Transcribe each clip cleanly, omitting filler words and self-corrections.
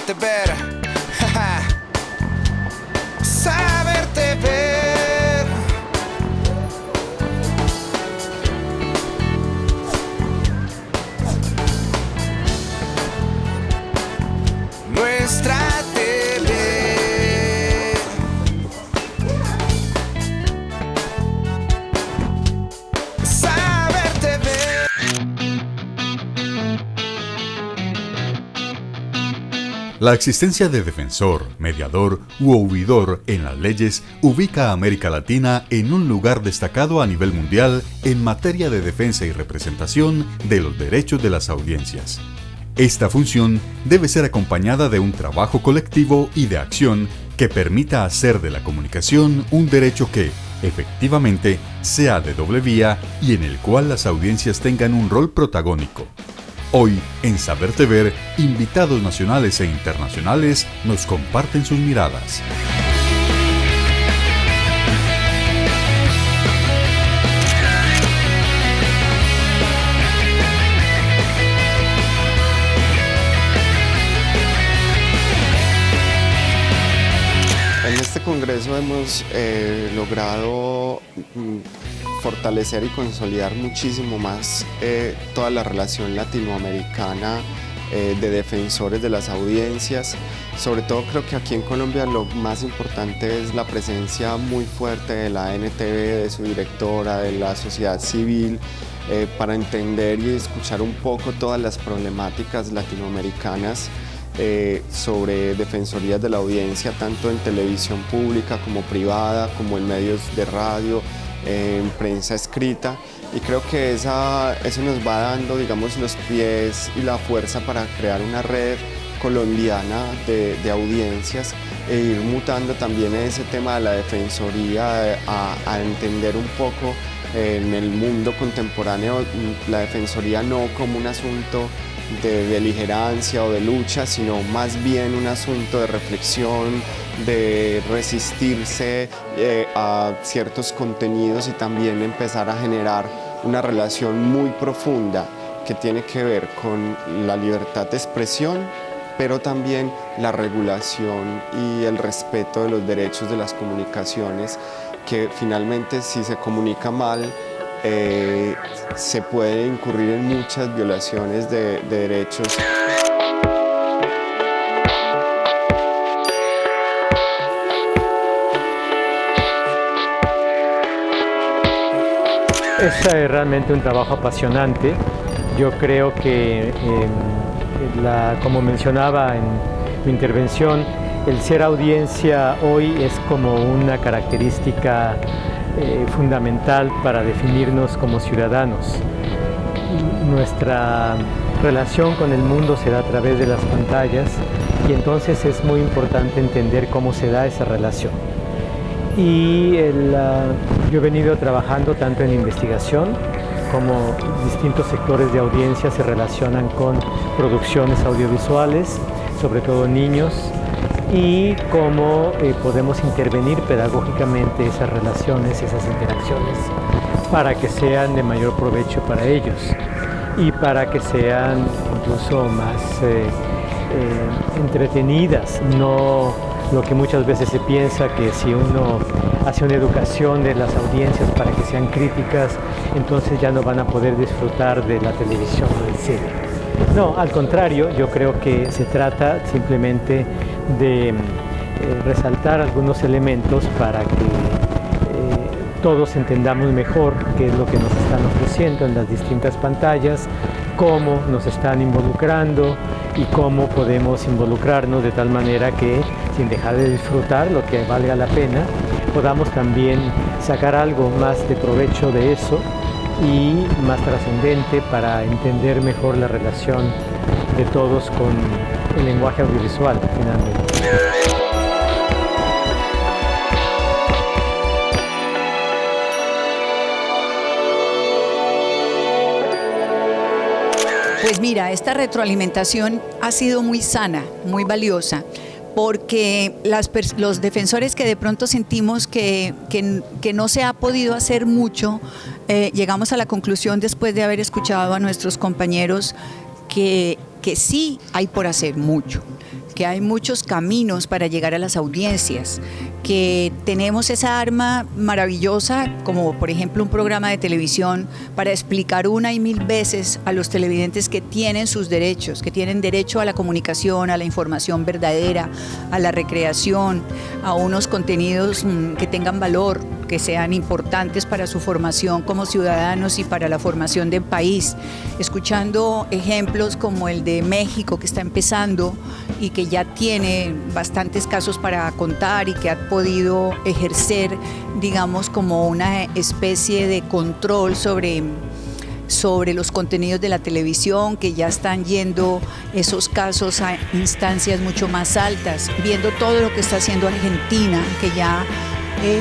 saberte ver, saberte ver. Nuestra TV. Saberte ver. La existencia de defensor, mediador u oidor en las leyes ubica a América Latina en un lugar destacado a nivel mundial en materia de defensa y representación de los derechos de las audiencias. Esta función debe ser acompañada de un trabajo colectivo y de acción que permita hacer de la comunicación un derecho que, efectivamente, sea de doble vía y en el cual las audiencias tengan un rol protagónico. Hoy, en Saberte Ver, invitados nacionales e internacionales nos comparten sus miradas. En este congreso hemos logrado fortalecer y consolidar muchísimo más toda la relación latinoamericana de defensores de las audiencias. Sobre todo creo que aquí en Colombia lo más importante es la presencia muy fuerte de la NTV, de su directora, de la sociedad civil, para entender y escuchar un poco todas las problemáticas latinoamericanas sobre defensorías de la audiencia, tanto en televisión pública como privada, como en medios de radio, en prensa escrita, y creo que eso nos va dando, digamos, los pies y la fuerza para crear una red colombiana de audiencias e ir mutando también ese tema de la defensoría a entender un poco en el mundo contemporáneo la defensoría no como un asunto de beligerancia o de lucha, sino más bien un asunto de reflexión, de resistirse a ciertos contenidos y también empezar a generar una relación muy profunda que tiene que ver con la libertad de expresión, pero también la regulación y el respeto de los derechos de las comunicaciones, que finalmente si se comunica mal, se puede incurrir en muchas violaciones de derechos. Es realmente un trabajo apasionante. Yo creo que, como mencionaba en mi intervención, el ser audiencia hoy es como una característica fundamental para definirnos como ciudadanos. Nuestra relación con el mundo se da a través de las pantallas y entonces es muy importante entender cómo se da esa relación. Y yo he venido trabajando tanto en investigación como distintos sectores de audiencia se relacionan con producciones audiovisuales, sobre todo niños, y cómo podemos intervenir pedagógicamente esas relaciones, esas interacciones, para que sean de mayor provecho para ellos y para que sean incluso más entretenidas, no lo que muchas veces se piensa que si uno hace una educación de las audiencias para que sean críticas, entonces ya no van a poder disfrutar de la televisión o del cine. No, al contrario, yo creo que se trata simplemente de resaltar algunos elementos para que todos entendamos mejor qué es lo que nos están ofreciendo en las distintas pantallas, cómo nos están involucrando y cómo podemos involucrarnos de tal manera que, sin dejar de disfrutar lo que valga la pena, podamos también sacar algo más de provecho de eso y más trascendente para entender mejor la relación de todos con el lenguaje audiovisual, finalmente. Pues mira, esta retroalimentación ha sido muy sana, muy valiosa, porque los defensores que de pronto sentimos que no se ha podido hacer mucho, llegamos a la conclusión después de haber escuchado a nuestros compañeros que sí hay por hacer mucho. que hay muchos caminos para llegar a las audiencias, que tenemos esa arma maravillosa, como por ejemplo un programa de televisión, para explicar una y mil veces a los televidentes que tienen sus derechos, que tienen derecho a la comunicación, a la información verdadera, a la recreación, a unos contenidos que tengan valor, que sean importantes para su formación como ciudadanos y para la formación del país. Escuchando ejemplos como el de México, que está empezando y que ya tiene bastantes casos para contar y que ha podido ejercer, digamos, como una especie de control sobre los contenidos de la televisión, que ya están yendo esos casos a instancias mucho más altas, viendo todo lo que está haciendo Argentina, que ya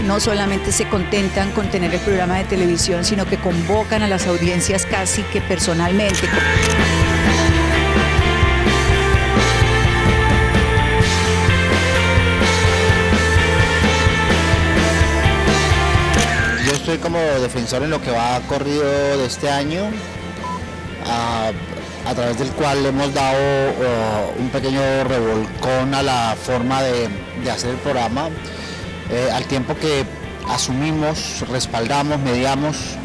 no solamente se contentan con tener el programa de televisión, sino que convocan a las audiencias casi que personalmente. Yo estoy como defensor en lo que va corrido de este año, a través del cual hemos dado un pequeño revolcón a la forma de hacer el programa. Al tiempo que asumimos, respaldamos, mediamos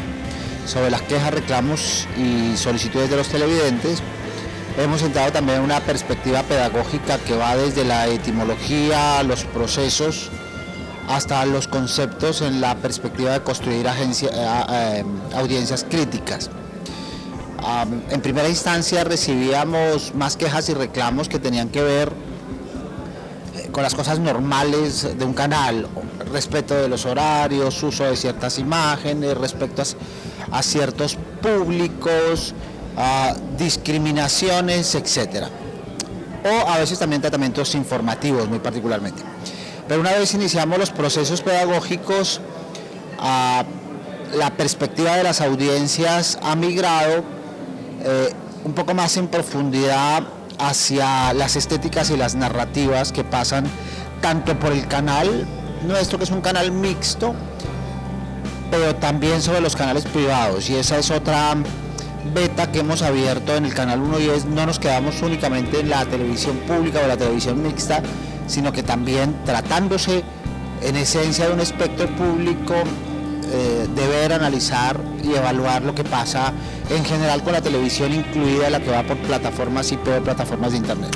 sobre las quejas, reclamos y solicitudes de los televidentes, hemos entrado también en una perspectiva pedagógica que va desde la etimología, los procesos, hasta los conceptos en la perspectiva de construir audiencias críticas. En primera instancia recibíamos más quejas y reclamos que tenían que ver con las cosas normales de un canal, respeto de los horarios, uso de ciertas imágenes, respecto a ciertos públicos, discriminaciones, etc. O a veces también tratamientos informativos, muy particularmente. Pero una vez iniciamos los procesos pedagógicos, la perspectiva de las audiencias ha migrado un poco más en profundidad hacia las estéticas y las narrativas que pasan tanto por el canal nuestro, que es un canal mixto, pero también sobre los canales privados, y esa es otra beta que hemos abierto en el Canal 1, y es: no nos quedamos únicamente en la televisión pública o la televisión mixta, sino que también, tratándose en esencia de un espectro público, de ver, analizar y evaluar lo que pasa en general con la televisión, incluida la que va por plataformas IP o plataformas de internet.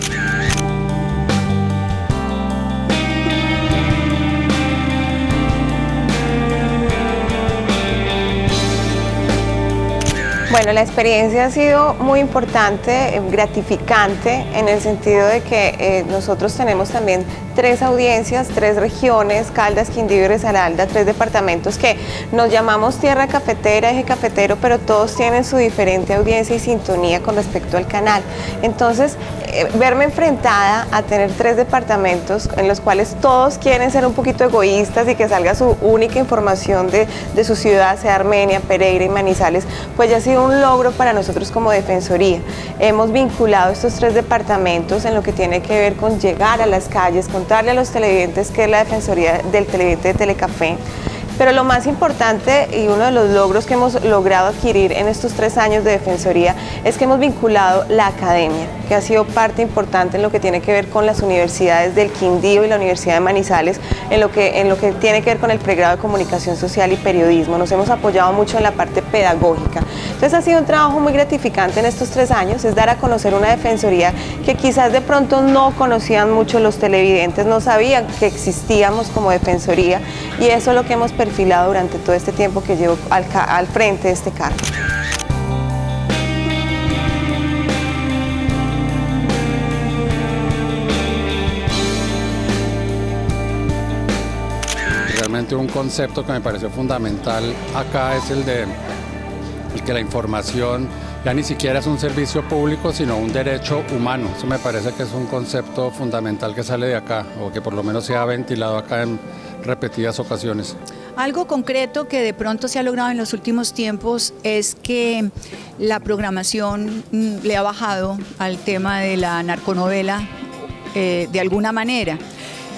Bueno, la experiencia ha sido muy importante, gratificante, en el sentido de que nosotros tenemos también 3 audiencias, 3 regiones: Caldas, Quindío y Risaralda, 3 departamentos que nos llamamos Tierra Cafetera, Eje Cafetero, pero todos tienen su diferente audiencia y sintonía con respecto al canal. Entonces, verme enfrentada a tener 3 departamentos en los cuales todos quieren ser un poquito egoístas y que salga su única información de su ciudad, sea Armenia, Pereira y Manizales, pues ya ha sido un logro para nosotros como Defensoría. Hemos vinculado estos 3 departamentos en lo que tiene que ver con llegar a las calles, contarle a los televidentes qué es la Defensoría del televidente de Telecafé. Pero lo más importante y uno de los logros que hemos logrado adquirir en estos 3 años de Defensoría es que hemos vinculado la academia, que ha sido parte importante en lo que tiene que ver con las universidades del Quindío y la Universidad de Manizales, en lo que tiene que ver con el pregrado de Comunicación Social y Periodismo. Nos hemos apoyado mucho en la parte pedagógica. Entonces ha sido un trabajo muy gratificante en estos 3 años, es dar a conocer una Defensoría que quizás de pronto no conocían mucho los televidentes, no sabían que existíamos como Defensoría, y eso es lo que hemos perfilado durante todo este tiempo que llevo al frente de este cargo. Realmente un concepto que me pareció fundamental acá es el que la información ya ni siquiera es un servicio público, sino un derecho humano. Eso me parece que es un concepto fundamental que sale de acá, o que por lo menos se ha ventilado acá en repetidas ocasiones. Algo concreto que de pronto se ha logrado en los últimos tiempos es que la programación le ha bajado al tema de la narconovela de alguna manera.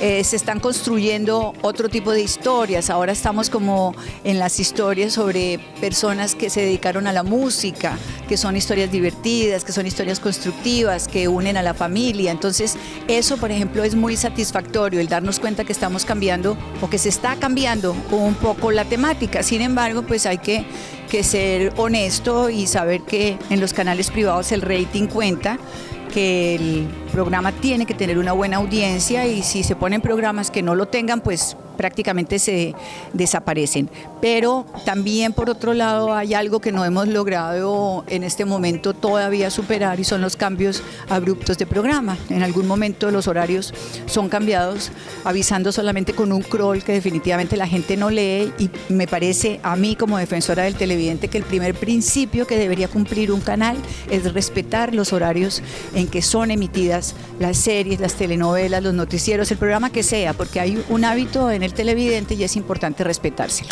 se están construyendo otro tipo de historias. Ahora estamos como en las historias sobre personas que se dedicaron a la música, que son historias divertidas, que son historias constructivas, que unen a la familia. Entonces, eso, por ejemplo, es muy satisfactorio, el darnos cuenta que estamos cambiando o que se está cambiando un poco la temática. Sin embargo, pues hay que ser honesto y saber que en los canales privados el rating cuenta, que el programa tiene que tener una buena audiencia y si se ponen programas que no lo tengan, pues prácticamente se desaparecen. Pero también por otro lado hay algo que no hemos logrado en este momento todavía superar y son los cambios abruptos de programa. En algún momento los horarios son cambiados avisando solamente con un crawl que definitivamente la gente no lee y me parece a mí como defensora del televidente que el primer principio que debería cumplir un canal es respetar los horarios en que son emitidas las series, las telenovelas, los noticieros, el programa que sea, porque hay un hábito en el televidente y es importante respetárselo.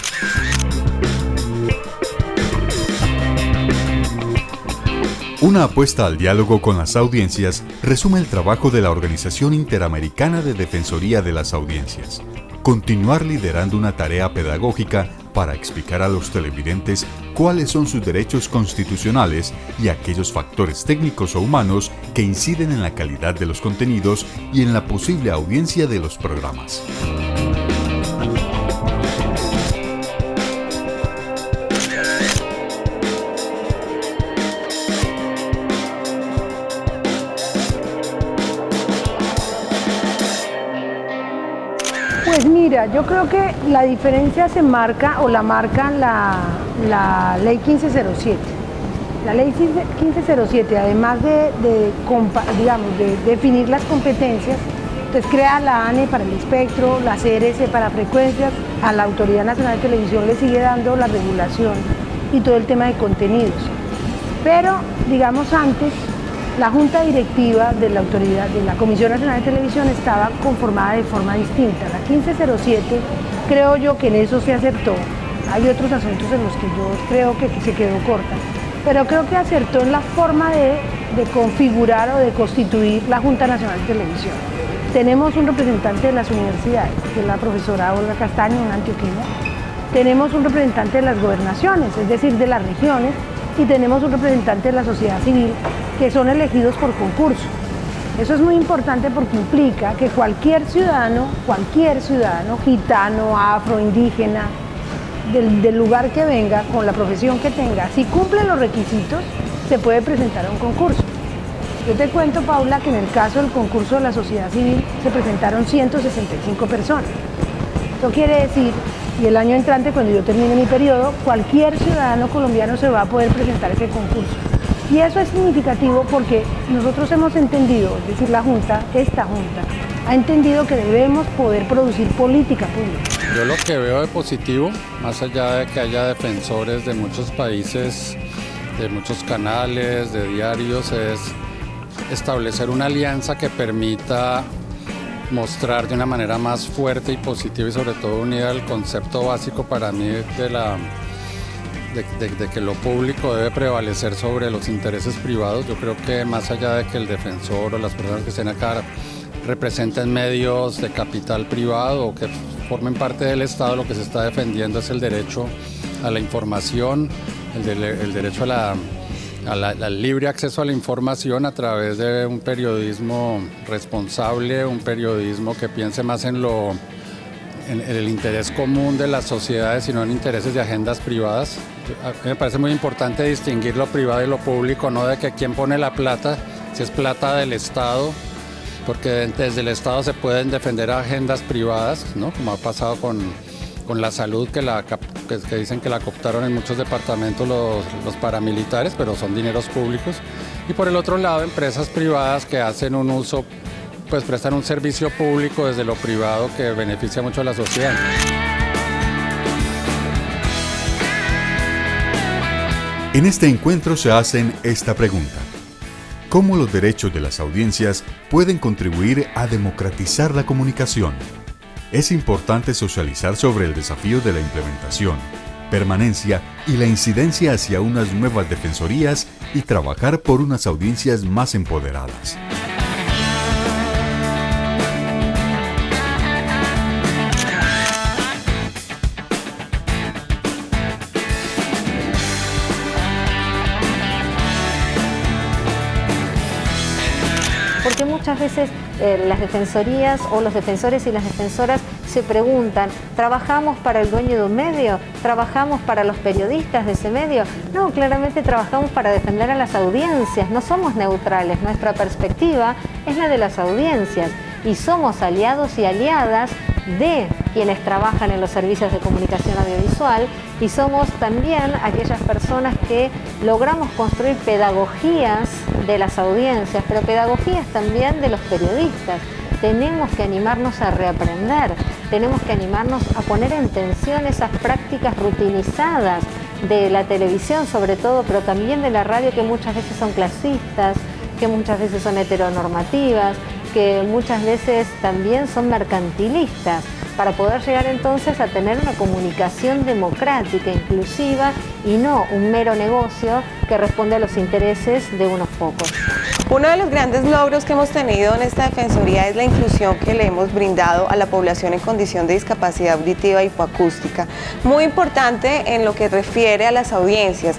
Una apuesta al diálogo con las audiencias resume el trabajo de la Organización Interamericana de Defensoría de las Audiencias. Continuar liderando una tarea pedagógica para explicar a los televidentes cuáles son sus derechos constitucionales y aquellos factores técnicos o humanos que inciden en la calidad de los contenidos y en la posible audiencia de los programas. Pues mira, yo creo que la diferencia se marca o la marca la ley 1507. La ley 1507, además de definir las competencias, entonces crea la ANE para el espectro, la CRS para frecuencias, a la Autoridad Nacional de Televisión le sigue dando la regulación y todo el tema de contenidos. Pero, digamos, antes, la Junta Directiva de la Autoridad, de la Comisión Nacional de Televisión estaba conformada de forma distinta. La 1507, creo yo que en eso se acertó. Hay otros asuntos en los que yo creo que se quedó corta, pero creo que acertó en la forma de configurar o de constituir la Junta Nacional de Televisión. Tenemos un representante de las universidades, que es la profesora Olga Castaño, una antioqueña. Tenemos un representante de las gobernaciones, es decir, de las regiones, y tenemos un representante de la sociedad civil que son elegidos por concurso. Eso es muy importante porque implica que cualquier ciudadano, gitano, afro, indígena, del lugar que venga, con la profesión que tenga, si cumple los requisitos, se puede presentar a un concurso. Yo te cuento, Paula, que en el caso del concurso de la sociedad civil se presentaron 165 personas. Eso quiere decir, y el año entrante, cuando yo termine mi periodo, cualquier ciudadano colombiano se va a poder presentar a ese concurso. Y eso es significativo porque nosotros hemos entendido, es decir, esta Junta, ha entendido que debemos poder producir política pública. Yo lo que veo de positivo, más allá de que haya defensores de muchos países, de muchos canales, de diarios, es establecer una alianza que permita mostrar de una manera más fuerte y positiva y sobre todo unida el concepto básico para mí de que lo público debe prevalecer sobre los intereses privados. Yo creo que más allá de que el defensor o las personas que estén acá representen medios de capital privado o que formen parte del Estado, lo que se está defendiendo es el derecho a la información, el derecho al libre acceso a la información a través de un periodismo responsable, un periodismo que piense más en el interés común de las sociedades y no en intereses de agendas privadas. A mí me parece muy importante distinguir lo privado y lo público, no de que quién pone la plata, si es plata del Estado, porque desde el Estado se pueden defender agendas privadas, ¿no? Como ha pasado con la salud, que dicen que la cooptaron en muchos departamentos los paramilitares, pero son dineros públicos. Y por el otro lado, empresas privadas que hacen un uso, pues prestan un servicio público desde lo privado que beneficia mucho a la sociedad. En este encuentro se hacen esta pregunta: ¿cómo los derechos de las audiencias pueden contribuir a democratizar la comunicación? Es importante socializar sobre el desafío de la implementación, permanencia y la incidencia hacia unas nuevas defensorías y trabajar por unas audiencias más empoderadas. porque muchas veces las defensorías o los defensores y las defensoras se preguntan, ¿trabajamos para el dueño de un medio? ¿Trabajamos para los periodistas de ese medio? No, claramente trabajamos para defender a las audiencias, no somos neutrales, nuestra perspectiva es la de las audiencias y somos aliados y aliadas de quienes trabajan en los servicios de comunicación audiovisual y somos también aquellas personas que logramos construir pedagogías de las audiencias, pero pedagogías también de los periodistas. Tenemos que animarnos a reaprender, tenemos que animarnos a poner en tensión esas prácticas rutinizadas de la televisión sobre todo, pero también de la radio, que muchas veces son clasistas, que muchas veces son heteronormativas, que muchas veces también son mercantilistas, para poder llegar entonces a tener una comunicación democrática, inclusiva, y no un mero negocio que responde a los intereses de unos pocos. Uno de los grandes logros que hemos tenido en esta Defensoría es la inclusión que le hemos brindado a la población en condición de discapacidad auditiva y hipoacústica. Muy importante en lo que refiere a las audiencias.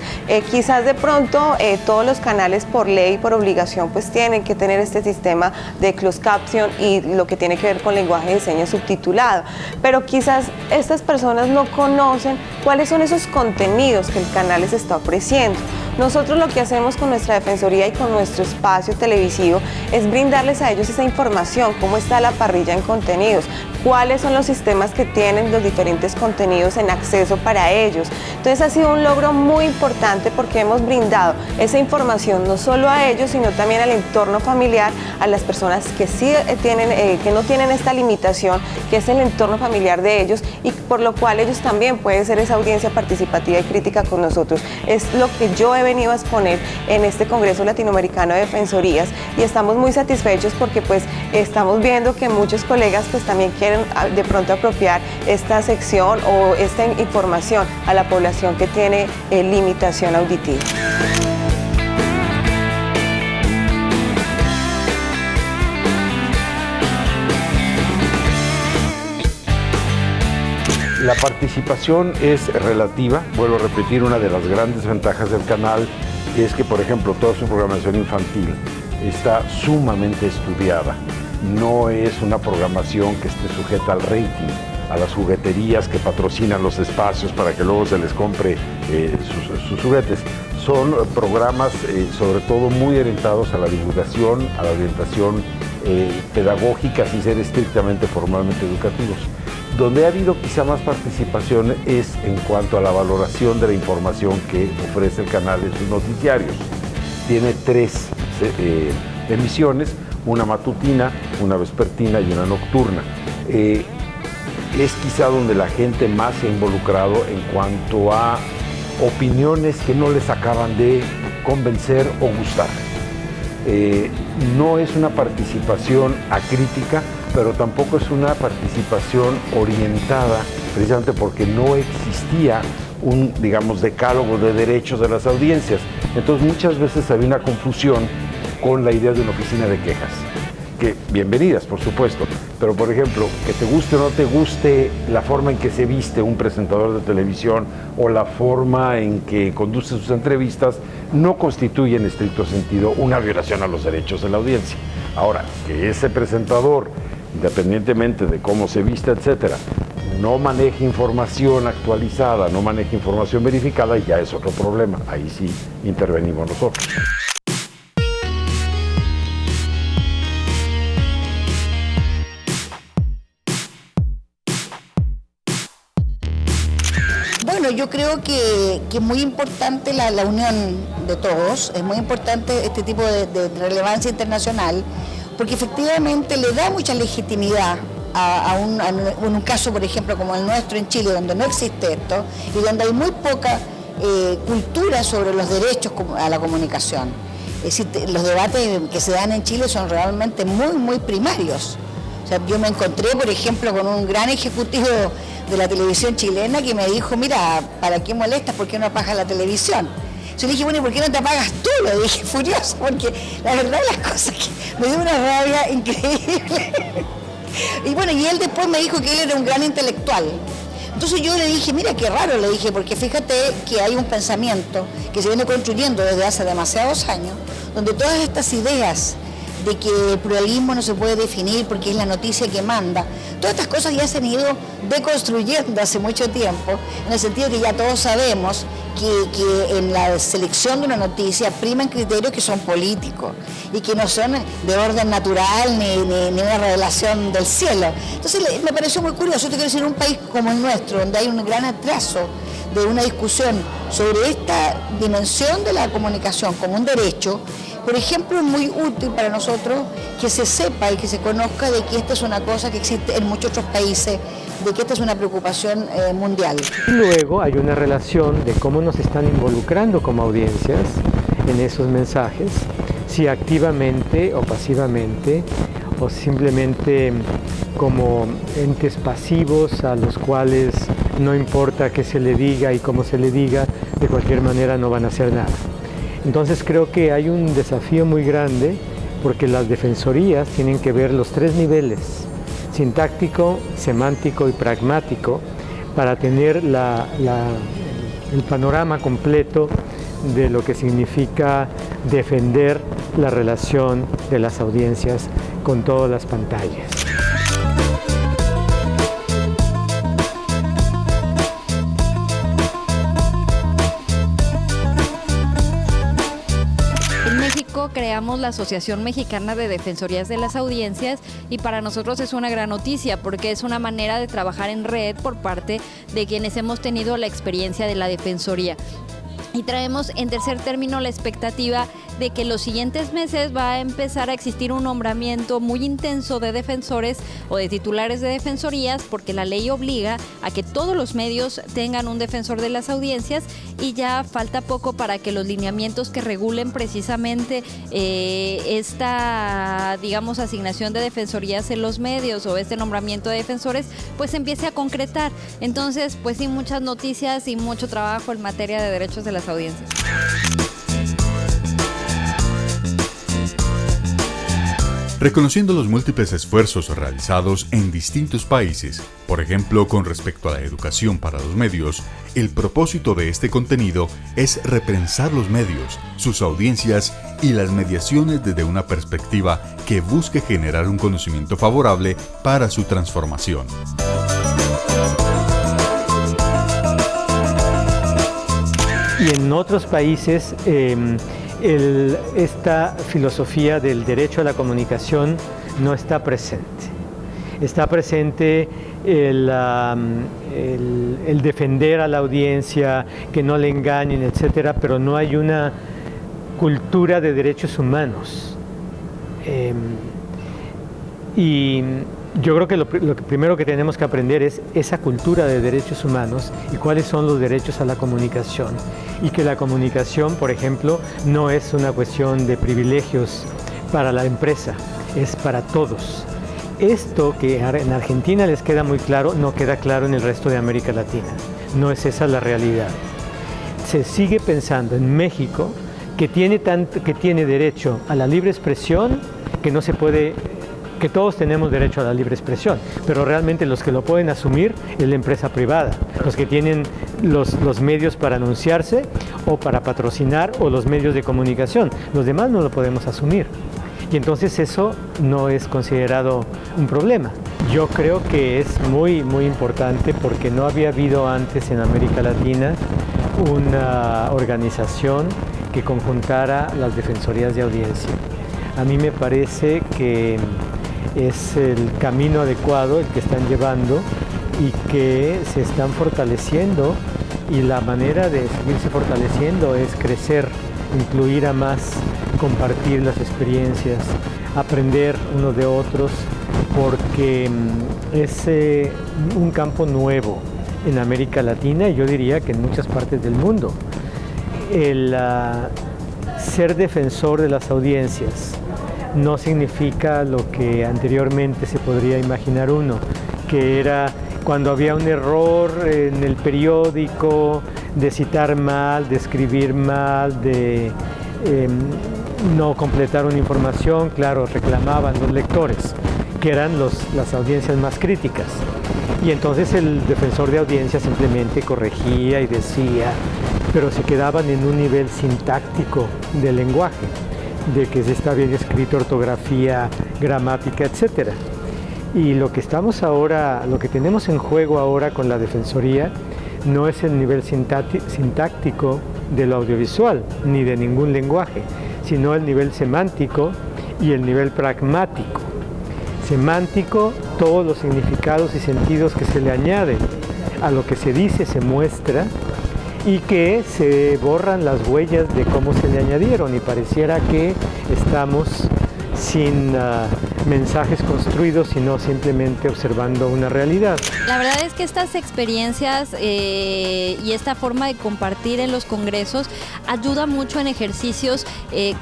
Quizás de pronto todos los canales por ley, por obligación, pues tienen que tener este sistema de closed caption y lo que tiene que ver con lenguaje de señas subtitulado. Pero quizás estas personas no conocen cuáles son esos contenidos que el canal les está ofreciendo. Nosotros lo que hacemos con nuestra Defensoría y con nuestro espacio televisivo es brindarles a ellos esa información, cómo está la parrilla en contenidos, cuáles son los sistemas que tienen los diferentes contenidos en acceso para ellos. Entonces ha sido un logro muy importante porque hemos brindado esa información no solo a ellos, sino también al entorno familiar, a las personas que sí tienen, que no tienen esta limitación, que es el entorno familiar de ellos, y por lo cual ellos también pueden ser esa audiencia participativa y crítica con nosotros. Es lo que yo he venido a exponer en este Congreso Latinoamericano de Defensorías y estamos muy satisfechos porque pues estamos viendo que muchos colegas pues también quieren de pronto apropiar esta sección o esta información a la población que tiene limitación auditiva. La participación es relativa, vuelvo a repetir, una de las grandes ventajas del canal es que, por ejemplo, toda su programación infantil está sumamente estudiada. No es una programación que esté sujeta al rating, a las jugueterías que patrocinan los espacios para que luego se les compre sus juguetes. Son programas sobre todo muy orientados a la divulgación, a la orientación pedagógica, sin ser estrictamente formalmente educativos. Donde ha habido quizá más participación es en cuanto a la valoración de la información que ofrece el canal en sus noticiarios. Tiene 3 emisiones, una matutina, una vespertina y una nocturna. Es quizá donde la gente más se ha involucrado en cuanto a opiniones que no les acaban de convencer o gustar. No es una participación acrítica, pero tampoco es una participación orientada, precisamente porque no existía un, digamos, decálogo de derechos de las audiencias. Entonces muchas veces había una confusión con la idea de una oficina de quejas, que bienvenidas, por supuesto, pero por ejemplo, que te guste o no te guste la forma en que se viste un presentador de televisión o la forma en que conduce sus entrevistas, no constituye en estricto sentido una violación a los derechos de la audiencia. Ahora, que ese presentador, independientemente de cómo se vista, etcétera, no maneje información actualizada, no maneje información verificada, ya es otro problema. Ahí sí intervenimos nosotros. Bueno, yo creo que es muy importante la unión de todos, es muy importante este tipo de relevancia internacional, porque efectivamente le da mucha legitimidad en un caso, por ejemplo, como el nuestro en Chile, donde no existe esto y donde hay muy poca cultura sobre los derechos a la comunicación. Es decir, los debates que se dan en Chile son realmente muy primarios. O sea, yo me encontré, por ejemplo, con un gran ejecutivo de la televisión chilena que me dijo, mira, ¿para qué molestas? ¿Por qué no apagas la televisión? Yo le dije, bueno, ¿y por qué no te apagas tú? Le dije, furioso, porque la verdad las cosas que me dio una rabia increíble. Y bueno, y él después me dijo que él era un gran intelectual. Entonces yo le dije, mira qué raro, le dije, porque fíjate que hay un pensamiento que se viene construyendo desde hace demasiados años, donde todas estas ideas de que el pluralismo no se puede definir porque es la noticia que manda. Todas estas cosas ya se han ido deconstruyendo hace mucho tiempo, en el sentido que ya todos sabemos que en la selección de una noticia priman criterios que son políticos y que no son de orden natural ni una revelación del cielo. Entonces me pareció muy curioso. Yo quiero decir, un país como el nuestro, donde hay un gran atraso de una discusión sobre esta dimensión de la comunicación como un derecho, por ejemplo, es muy útil para nosotros que se sepa y que se conozca de que esta es una cosa que existe en muchos otros países, de que esta es una preocupación mundial. Y luego hay una relación de cómo nos están involucrando como audiencias en esos mensajes, si activamente o pasivamente, o simplemente como entes pasivos a los cuales no importa qué se le diga y cómo se le diga, de cualquier manera no van a hacer nada. Entonces creo que hay un desafío muy grande porque las defensorías tienen que ver los tres niveles, sintáctico, semántico y pragmático, para tener el panorama completo de lo que significa defender la relación de las audiencias con todas las pantallas. Creamos la Asociación Mexicana de Defensorías de las Audiencias y para nosotros es una gran noticia porque es una manera de trabajar en red por parte de quienes hemos tenido la experiencia de la defensoría. Y traemos en tercer término la expectativa de que los siguientes meses va a empezar a existir un nombramiento muy intenso de defensores o de titulares de defensorías, porque la ley obliga a que todos los medios tengan un defensor de las audiencias y ya falta poco para que los lineamientos que regulen precisamente esta, digamos, asignación de defensorías en los medios o este nombramiento de defensores, pues se empiece a concretar. Entonces, pues sí, muchas noticias y mucho trabajo en materia de derechos de las audiencias. Reconociendo los múltiples esfuerzos realizados en distintos países, por ejemplo con respecto a la educación para los medios, el propósito de este contenido es repensar los medios, sus audiencias y las mediaciones desde una perspectiva que busque generar un conocimiento favorable para su transformación. Y en otros países esta filosofía del derecho a la comunicación no está presente. Está presente el defender a la audiencia, que no le engañen, etcétera, pero no hay una cultura de derechos humanos. Y yo creo que lo primero que tenemos que aprender es esa cultura de derechos humanos y cuáles son los derechos a la comunicación. Y que la comunicación, por ejemplo, no es una cuestión de privilegios para la empresa, es para todos. Esto que en Argentina les queda muy claro, no queda claro en el resto de América Latina. No es esa la realidad. Se sigue pensando en México que tiene derecho a la libre expresión, que no se puede, que todos tenemos derecho a la libre expresión, pero realmente los que lo pueden asumir es la empresa privada, los que tienen los medios para anunciarse o para patrocinar o los medios de comunicación. Los demás no lo podemos asumir. Y entonces eso no es considerado un problema. Yo creo que es muy, muy importante porque no había habido antes en América Latina una organización que conjuntara las defensorías de audiencia. A mí me parece que es el camino adecuado el que están llevando y que se están fortaleciendo, y la manera de seguirse fortaleciendo es crecer, incluir a más, compartir las experiencias, aprender unos de otros, porque es un campo nuevo en América Latina y yo diría que en muchas partes del mundo. El ser defensor de las audiencias no significa lo que anteriormente se podría imaginar uno, que era cuando había un error en el periódico, de citar mal, de escribir mal, de no completar una información, claro, reclamaban los lectores, que eran las audiencias más críticas. Y entonces el defensor de audiencia simplemente corregía y decía, pero se quedaban en un nivel sintáctico del lenguaje. de que está bien escrito, ortografía, gramática, etc. Y lo que tenemos en juego ahora con la Defensoría no es el nivel sintáctico de lo audiovisual, ni de ningún lenguaje, sino el nivel semántico y el nivel pragmático. Semántico, todos los significados y sentidos que se le añaden a lo que se dice, se muestra, y que se borran las huellas de cómo se le añadieron, y pareciera que estamos sin mensajes construidos, sino simplemente observando una realidad. La verdad es que estas experiencias y esta forma de compartir en los congresos ayuda mucho en ejercicios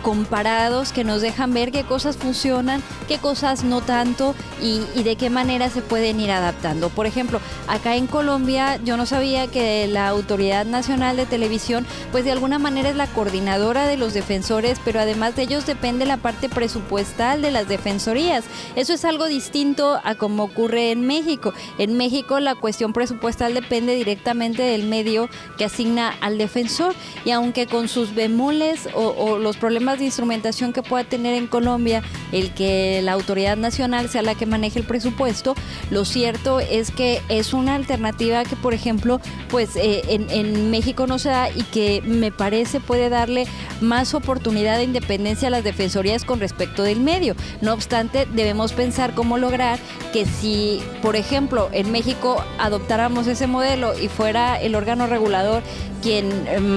comparados que nos dejan ver qué cosas funcionan, qué cosas no tanto y de qué manera se pueden ir adaptando. Por ejemplo, acá en Colombia yo no sabía que la Autoridad Nacional de Televisión pues de alguna manera es la coordinadora de los defensores, pero además de ellos depende la parte presupuestal de las defensorías. Eso es algo distinto a como ocurre en México. En México la cuestión presupuestal depende directamente del medio que asigna al defensor, y aunque con sus bemoles o los problemas de instrumentación que pueda tener en Colombia el que la autoridad nacional sea la que maneje el presupuesto, lo cierto es que es una alternativa que, por ejemplo, pues en México no se da y que me parece puede darle más oportunidad de independencia a las defensorías con respecto del medio. No obstante, debemos pensar cómo lograr que si, por ejemplo, en México adoptáramos ese modelo y fuera el órgano regulador quien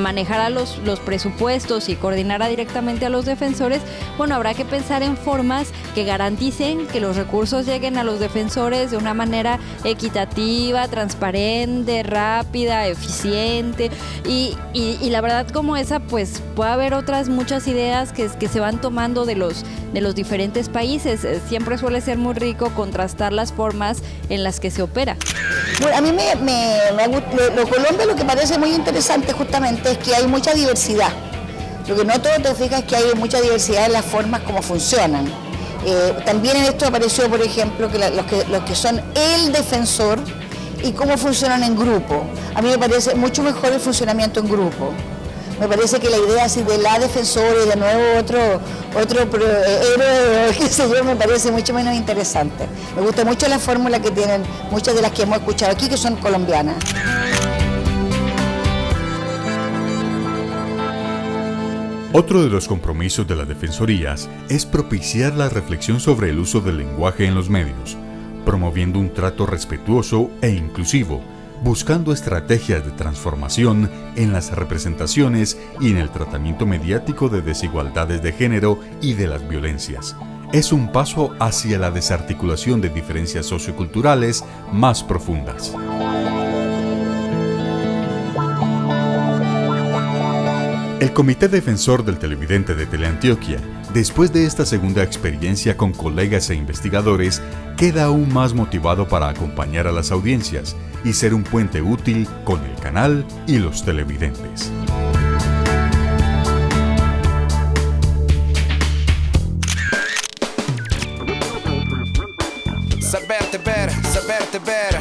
manejara los presupuestos y coordinara directamente a los defensores, bueno, habrá que pensar en formas que garanticen que los recursos lleguen a los defensores de una manera equitativa, transparente, rápida, eficiente, y la verdad como esa, pues puede haber otras muchas ideas que se van tomando de los diferentes países. Siempre suele ser muy rico contrastar las formas en las que se opera. Bueno, a mí Colombia lo que parece muy interesante justamente es que hay mucha diversidad. Lo que no todo te fijas es que hay mucha diversidad en las formas como funcionan. También en esto apareció, por ejemplo, que los que son el defensor y cómo funcionan en grupo. A mí me parece mucho mejor el funcionamiento en grupo. Me parece que la idea así de la defensora y de nuevo otro héroe, qué sé yo, me parece mucho menos interesante. Me gusta mucho la fórmula que tienen muchas de las que hemos escuchado aquí, que son colombianas. Otro de los compromisos de las defensorías es propiciar la reflexión sobre el uso del lenguaje en los medios, promoviendo un trato respetuoso e inclusivo, buscando estrategias de transformación en las representaciones y en el tratamiento mediático de desigualdades de género y de las violencias. Es un paso hacia la desarticulación de diferencias socioculturales más profundas. El Comité Defensor del Televidente de Teleantioquia, después de esta segunda experiencia con colegas e investigadores, queda aún más motivado para acompañar a las audiencias y ser un puente útil con el canal y los televidentes. Saberte ver, saberte ver.